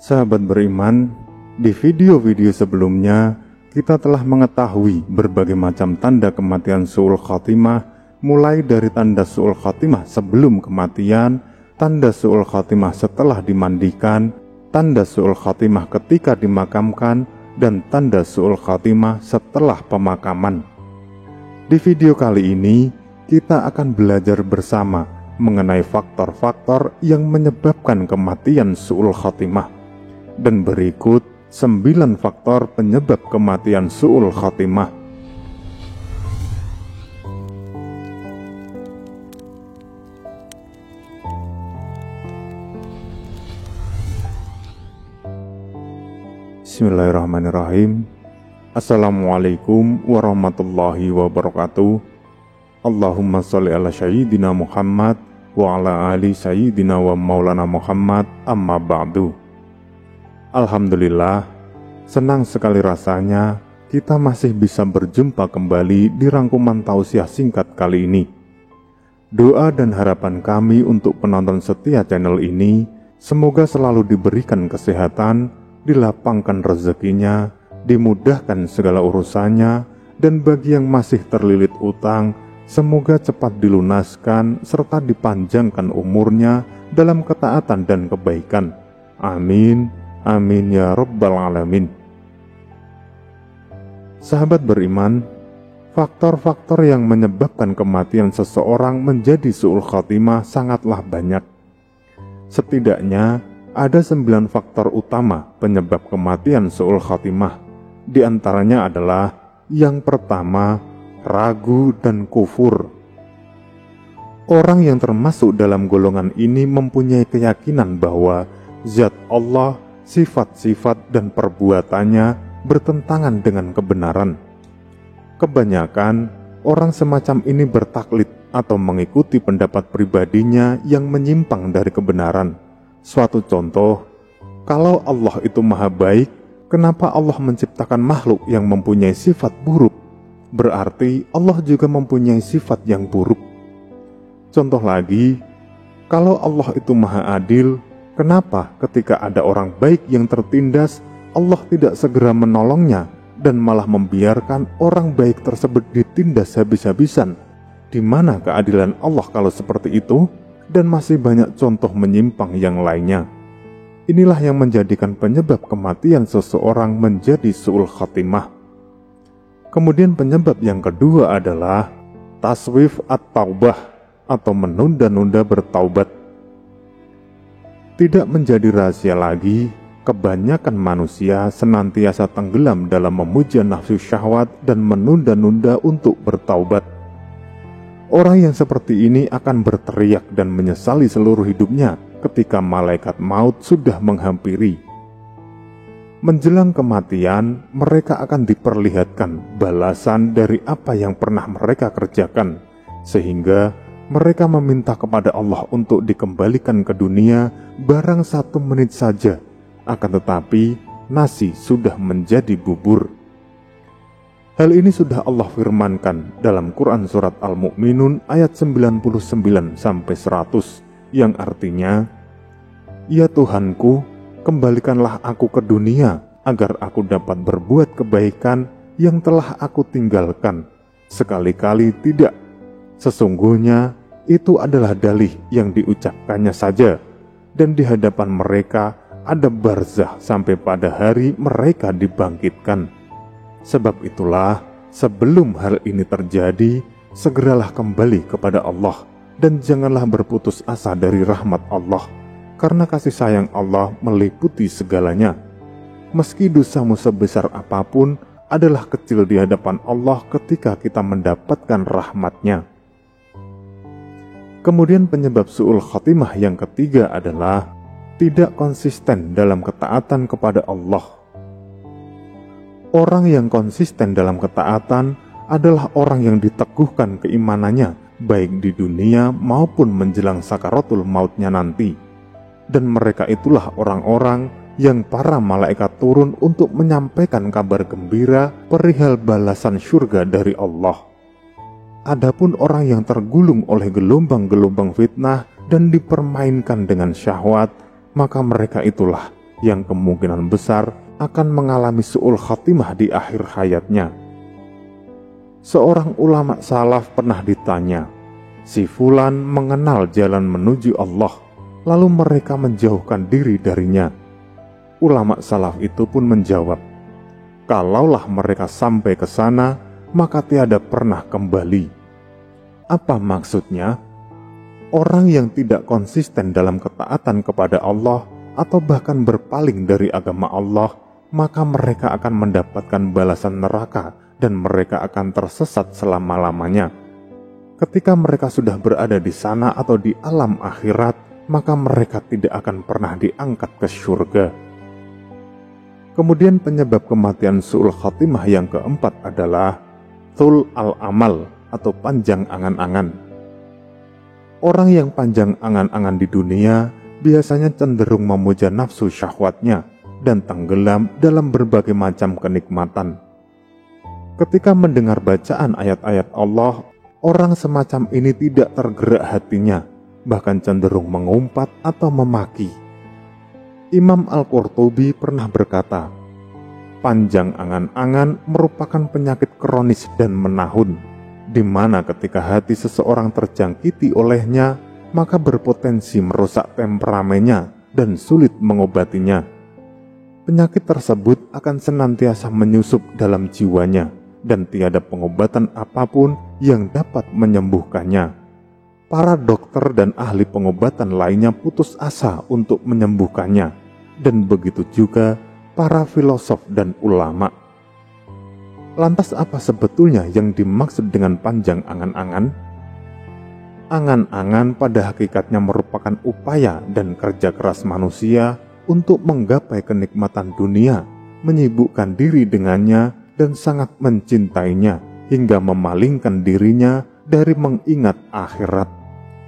Sahabat beriman, di video-video sebelumnya kita telah mengetahui berbagai macam tanda kematian su'ul khatimah, mulai dari tanda su'ul khatimah sebelum kematian, tanda su'ul khatimah setelah dimandikan, tanda su'ul khatimah ketika dimakamkan, dan tanda su'ul khatimah setelah pemakaman. Di video kali ini kita akan belajar bersama mengenai faktor-faktor yang menyebabkan kematian su'ul khatimah. Dan berikut 9 faktor penyebab kematian su'ul khatimah. Bismillahirrahmanirrahim. Assalamualaikum warahmatullahi wabarakatuh. Allahumma sholli ala sayyidina Muhammad wa ala ali sayyidina wa maulana Muhammad, amma ba'du. Alhamdulillah, senang sekali rasanya kita masih bisa berjumpa kembali di rangkuman tausiah singkat kali ini. Doa dan harapan kami untuk penonton setia channel ini, semoga selalu diberikan kesehatan, dilapangkan rezekinya, dimudahkan segala urusannya, dan bagi yang masih terlilit utang, semoga cepat dilunaskan serta dipanjangkan umurnya dalam ketaatan dan kebaikan. Amin. Amin ya rabbal alamin. Sahabat beriman, faktor-faktor yang menyebabkan kematian seseorang menjadi su'ul khatimah sangatlah banyak. Setidaknya ada 9 faktor utama penyebab kematian su'ul khatimah. Di antaranya adalah yang pertama, ragu dan kufur. Orang yang termasuk dalam golongan ini mempunyai keyakinan bahwa zat Allah, sifat-sifat dan perbuatannya bertentangan dengan kebenaran. Kebanyakan orang semacam ini bertaklid atau mengikuti pendapat pribadinya yang menyimpang dari kebenaran. Suatu contoh, kalau Allah itu maha baik, kenapa Allah menciptakan makhluk yang mempunyai sifat buruk? Berarti Allah juga mempunyai sifat yang buruk. Contoh lagi, kalau Allah itu maha adil, kenapa ketika ada orang baik yang tertindas, Allah tidak segera menolongnya dan malah membiarkan orang baik tersebut ditindas habis-habisan? Di mana keadilan Allah kalau seperti itu? Dan masih banyak contoh menyimpang yang lainnya. Inilah yang menjadikan penyebab kematian seseorang menjadi su'ul khatimah. Kemudian penyebab yang kedua adalah taswif at-taubah atau menunda-nunda bertaubat. Tidak menjadi rahasia lagi, kebanyakan manusia senantiasa tenggelam dalam memuja nafsu syahwat dan menunda-nunda untuk bertaubat. Orang yang seperti ini akan berteriak dan menyesali seluruh hidupnya ketika malaikat maut sudah menghampiri. Menjelang kematian, mereka akan diperlihatkan balasan dari apa yang pernah mereka kerjakan, sehingga mereka meminta kepada Allah untuk dikembalikan ke dunia barang 1 menit saja. Akan tetapi nasi sudah menjadi bubur. Hal ini sudah Allah firmankan dalam Quran surat Al-Mu'minun ayat 99-100 yang artinya, "Ya Tuhanku, kembalikanlah aku ke dunia agar aku dapat berbuat kebaikan yang telah aku tinggalkan. Sekali-kali tidak. Sesungguhnya itu adalah dalih yang diucapkannya saja, dan di hadapan mereka ada barzah sampai pada hari mereka dibangkitkan. Sebab itulah, sebelum hal ini terjadi, segeralah kembali kepada Allah, dan janganlah berputus asa dari rahmat Allah, karena kasih sayang Allah meliputi segalanya. Meski dosamu sebesar apapun, adalah kecil di hadapan Allah ketika kita mendapatkan rahmat-Nya." Kemudian penyebab su'ul khatimah yang ketiga adalah tidak konsisten dalam ketaatan kepada Allah. Orang yang konsisten dalam ketaatan adalah orang yang diteguhkan keimanannya, baik di dunia maupun menjelang sakaratul mautnya nanti. Dan mereka itulah orang-orang yang para malaikat turun untuk menyampaikan kabar gembira perihal balasan syurga dari Allah. Adapun orang yang tergulung oleh gelombang-gelombang fitnah dan dipermainkan dengan syahwat, maka mereka itulah yang kemungkinan besar akan mengalami su'ul khatimah di akhir hayatnya. Seorang ulama salaf pernah ditanya, si fulan mengenal jalan menuju Allah, lalu mereka menjauhkan diri darinya. Ulama salaf itu pun menjawab, kalaulah mereka sampai ke sana, maka tiada pernah kembali. Apa maksudnya? Orang yang tidak konsisten dalam ketaatan kepada Allah atau bahkan berpaling dari agama Allah, maka mereka akan mendapatkan balasan neraka dan mereka akan tersesat selama-lamanya. Ketika mereka sudah berada di sana atau di alam akhirat, maka mereka tidak akan pernah diangkat ke surga. Kemudian penyebab kematian su'ul khatimah yang keempat adalah tul al-amal atau panjang angan-angan. Orang yang panjang angan-angan di dunia biasanya cenderung memuja nafsu syahwatnya dan tenggelam dalam berbagai macam kenikmatan. Ketika mendengar bacaan ayat-ayat Allah, orang semacam ini tidak tergerak hatinya, bahkan cenderung mengumpat atau memaki. Imam Al-Qurtubi pernah berkata, panjang angan-angan merupakan penyakit kronis dan menahun, di mana ketika hati seseorang terjangkiti olehnya, maka berpotensi merusak temperamennya dan sulit mengobatinya. Penyakit tersebut akan senantiasa menyusup dalam jiwanya, dan tiada pengobatan apapun yang dapat menyembuhkannya. Para dokter dan ahli pengobatan lainnya putus asa untuk menyembuhkannya, dan begitu juga para filosof dan ulama. Lantas apa sebetulnya yang dimaksud dengan panjang angan-angan? Angan-angan pada hakikatnya merupakan upaya dan kerja keras manusia untuk menggapai kenikmatan dunia, menyibukkan diri dengannya, dan sangat mencintainya hingga memalingkan dirinya dari mengingat akhirat.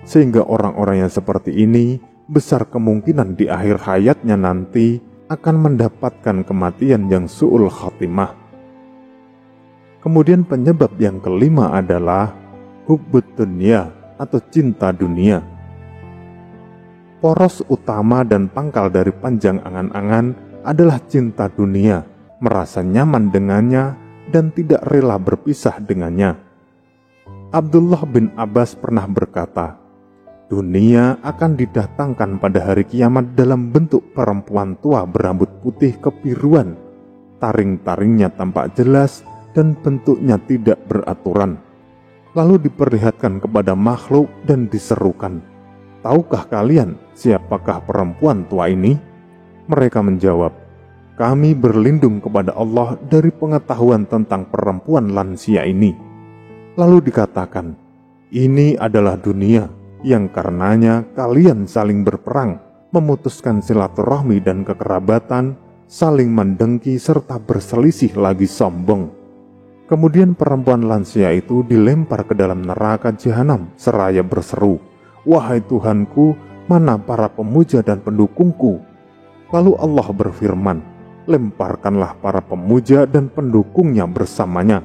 Sehingga orang-orang yang seperti ini besar kemungkinan di akhir hayatnya nanti akan mendapatkan kematian yang su'ul khatimah. Kemudian penyebab yang kelima adalah hubbud dunya atau cinta dunia. Poros utama dan pangkal dari panjang angan-angan adalah cinta dunia, merasa nyaman dengannya dan tidak rela berpisah dengannya. Abdullah bin Abbas pernah berkata, dunia akan didatangkan pada hari kiamat dalam bentuk perempuan tua berambut putih kebiruan, taring-taringnya tampak jelas dan bentuknya tidak beraturan. Lalu diperlihatkan kepada makhluk dan diserukan, tahukah kalian siapakah perempuan tua ini? Mereka menjawab, kami berlindung kepada Allah dari pengetahuan tentang perempuan lansia ini. Lalu dikatakan, ini adalah dunia yang karenanya kalian saling berperang, memutuskan silaturahmi dan kekerabatan, saling mendengki serta berselisih lagi sombong. Kemudian perempuan lansia itu dilempar ke dalam neraka jahanam seraya berseru, wahai Tuhanku, mana para pemuja dan pendukungku? Lalu Allah berfirman, lemparkanlah para pemuja dan pendukungnya bersamanya.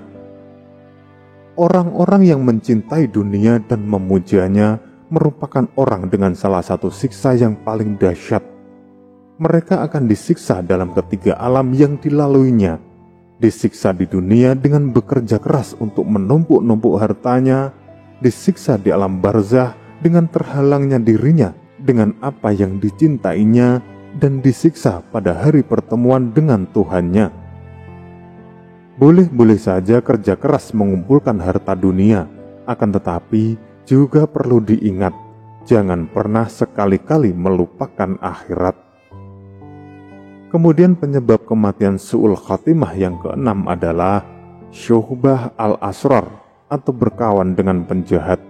Orang-orang yang mencintai dunia dan memujanya merupakan orang dengan salah satu siksa yang paling dahsyat. Mereka akan disiksa dalam ketiga alam yang dilaluinya. Disiksa di dunia dengan bekerja keras untuk menumpuk-numpuk hartanya, disiksa di alam barzah dengan terhalangnya dirinya dengan apa yang dicintainya, dan disiksa pada hari pertemuan dengan Tuhannya. Boleh-boleh saja kerja keras mengumpulkan harta dunia, akan tetapi juga perlu diingat, jangan pernah sekali-kali melupakan akhirat. Kemudian penyebab kematian su'ul khatimah yang keenam adalah syuhbah al-asrar atau berkawan dengan penjahat.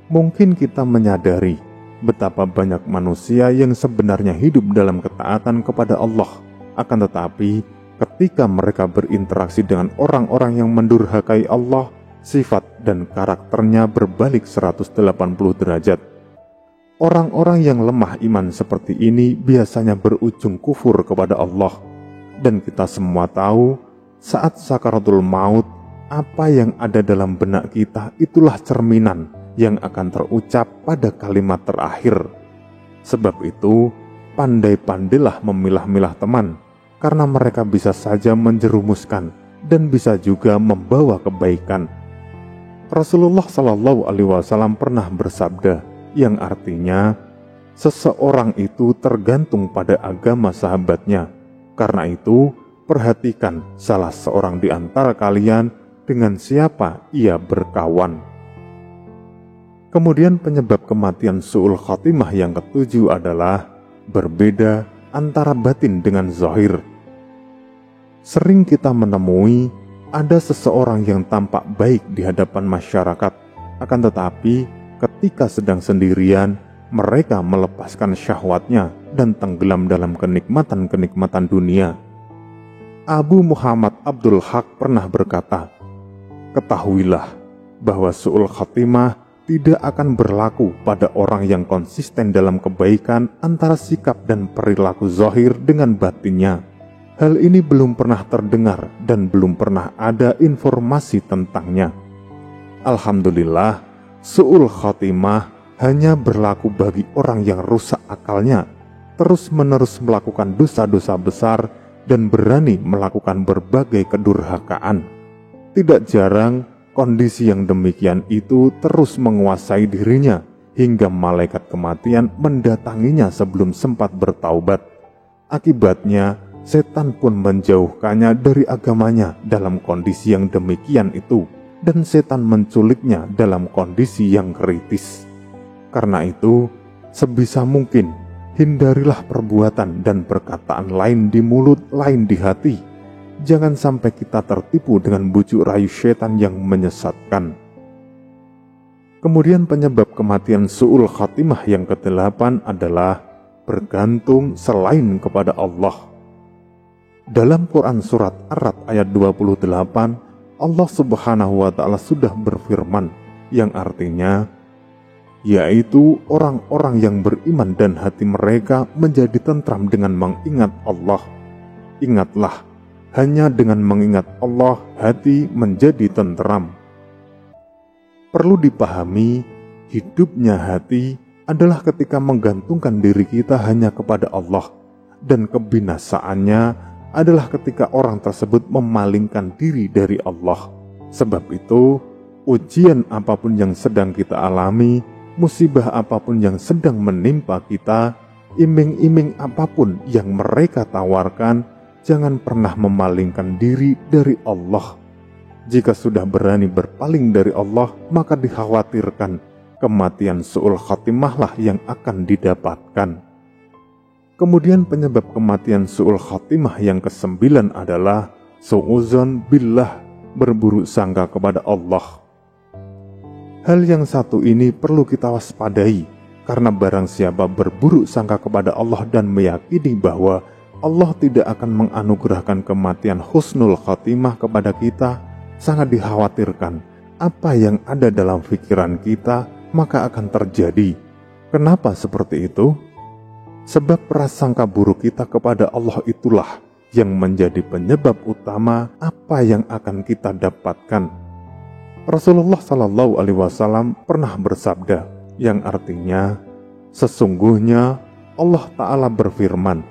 Mungkin kita menyadari betapa banyak manusia yang sebenarnya hidup dalam ketaatan kepada Allah, akan tetapi ketika mereka berinteraksi dengan orang-orang yang mendurhakai Allah, sifat dan karakternya berbalik 180 derajat. Orang-orang yang lemah iman seperti ini biasanya berujung kufur kepada Allah. Dan kita semua tahu, saat sakaratul maut, apa yang ada dalam benak kita itulah cerminan yang akan terucap pada kalimat terakhir. Sebab itu, pandai-pandailah memilah-milah teman, karena mereka bisa saja menjerumuskan dan bisa juga membawa kebaikan. Rasulullah Shallallahu Alaihi Wasallam pernah bersabda, yang artinya seseorang itu tergantung pada agama sahabatnya. Karena itu, perhatikan salah seorang di antara kalian dengan siapa ia berkawan. Kemudian penyebab kematian su'ul khatimah yang ketujuh adalah berbeda antara batin dengan zahir. Sering kita menemui ada seseorang yang tampak baik di hadapan masyarakat, akan tetapi ketika sedang sendirian, mereka melepaskan syahwatnya dan tenggelam dalam kenikmatan-kenikmatan dunia. Abu Muhammad Abdul Haq pernah berkata, "Ketahuilah bahwa su'ul khatimah tidak akan berlaku pada orang yang konsisten dalam kebaikan antara sikap dan perilaku zahir dengan batinnya. Hal ini belum pernah terdengar dan belum pernah ada informasi tentangnya." Alhamdulillah, su'ul khatimah hanya berlaku bagi orang yang rusak akalnya, terus-menerus melakukan dosa-dosa besar dan berani melakukan berbagai kedurhakaan. Tidak jarang kondisi yang demikian itu terus menguasai dirinya hingga malaikat kematian mendatanginya sebelum sempat bertaubat. Akibatnya, setan pun menjauhkannya dari agamanya dalam kondisi yang demikian itu, dan setan menculiknya dalam kondisi yang kritis. Karena itu, sebisa mungkin hindarilah perbuatan dan perkataan lain di mulut, lain di hati. Jangan sampai kita tertipu dengan bujuk rayu setan yang menyesatkan. Kemudian penyebab kematian su'ul khatimah yang ke-8 adalah bergantung selain kepada Allah. Dalam Quran Surat Ar-Ra'd ayat 28, Allah Subhanahu wa Ta'ala sudah berfirman, yang artinya, yaitu orang-orang yang beriman dan hati mereka menjadi tentram dengan mengingat Allah. Ingatlah, hanya dengan mengingat Allah, hati menjadi tentram. Perlu dipahami, hidupnya hati adalah ketika menggantungkan diri kita hanya kepada Allah, dan kebinasaannya adalah ketika orang tersebut memalingkan diri dari Allah. Sebab itu, ujian apapun yang sedang kita alami, musibah apapun yang sedang menimpa kita, iming-iming apapun yang mereka tawarkan, jangan pernah memalingkan diri dari Allah. Jika sudah berani berpaling dari Allah, maka dikhawatirkan kematian su'ul khatimahlah yang akan didapatkan. Kemudian penyebab kematian su'ul khatimah yang ke-9 adalah su'uzon billah, berburuk sangka kepada Allah. Hal yang satu ini perlu kita waspadai, karena barang siapa berburuk sangka kepada Allah dan meyakini bahwa Allah tidak akan menganugerahkan kematian husnul khatimah kepada kita, sangat dikhawatirkan apa yang ada dalam pikiran kita maka akan terjadi. Kenapa seperti itu? Sebab prasangka buruk kita kepada Allah itulah yang menjadi penyebab utama apa yang akan kita dapatkan. Rasulullah Shallallahu Alaihi Wasallam pernah bersabda, yang artinya, sesungguhnya Allah Ta'ala berfirman,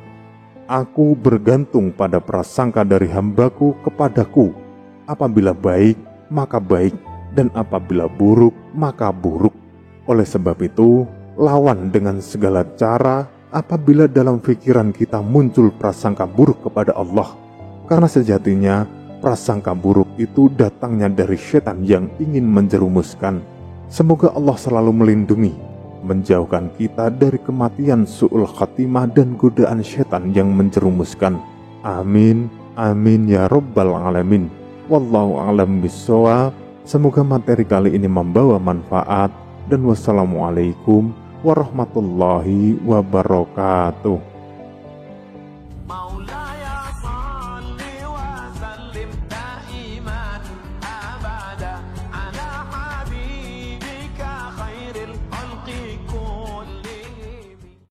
"Aku bergantung pada prasangka dari hambaku kepadaku. Apabila baik, maka baik, dan apabila buruk, maka buruk. Oleh sebab itu, lawan dengan segala cara apabila dalam pikiran kita muncul prasangka buruk kepada Allah. Karena sejatinya, prasangka buruk itu datangnya dari setan yang ingin menjerumuskan. Semoga Allah selalu melindungi, menjauhkan kita dari kematian su'ul khatimah dan godaan setan yang menjerumuskan. Amin, amin ya rabbal alamin. Wallahu a'lam bishawab. Semoga materi kali ini membawa manfaat, dan wassalamualaikum warahmatullahi wabarakatuh.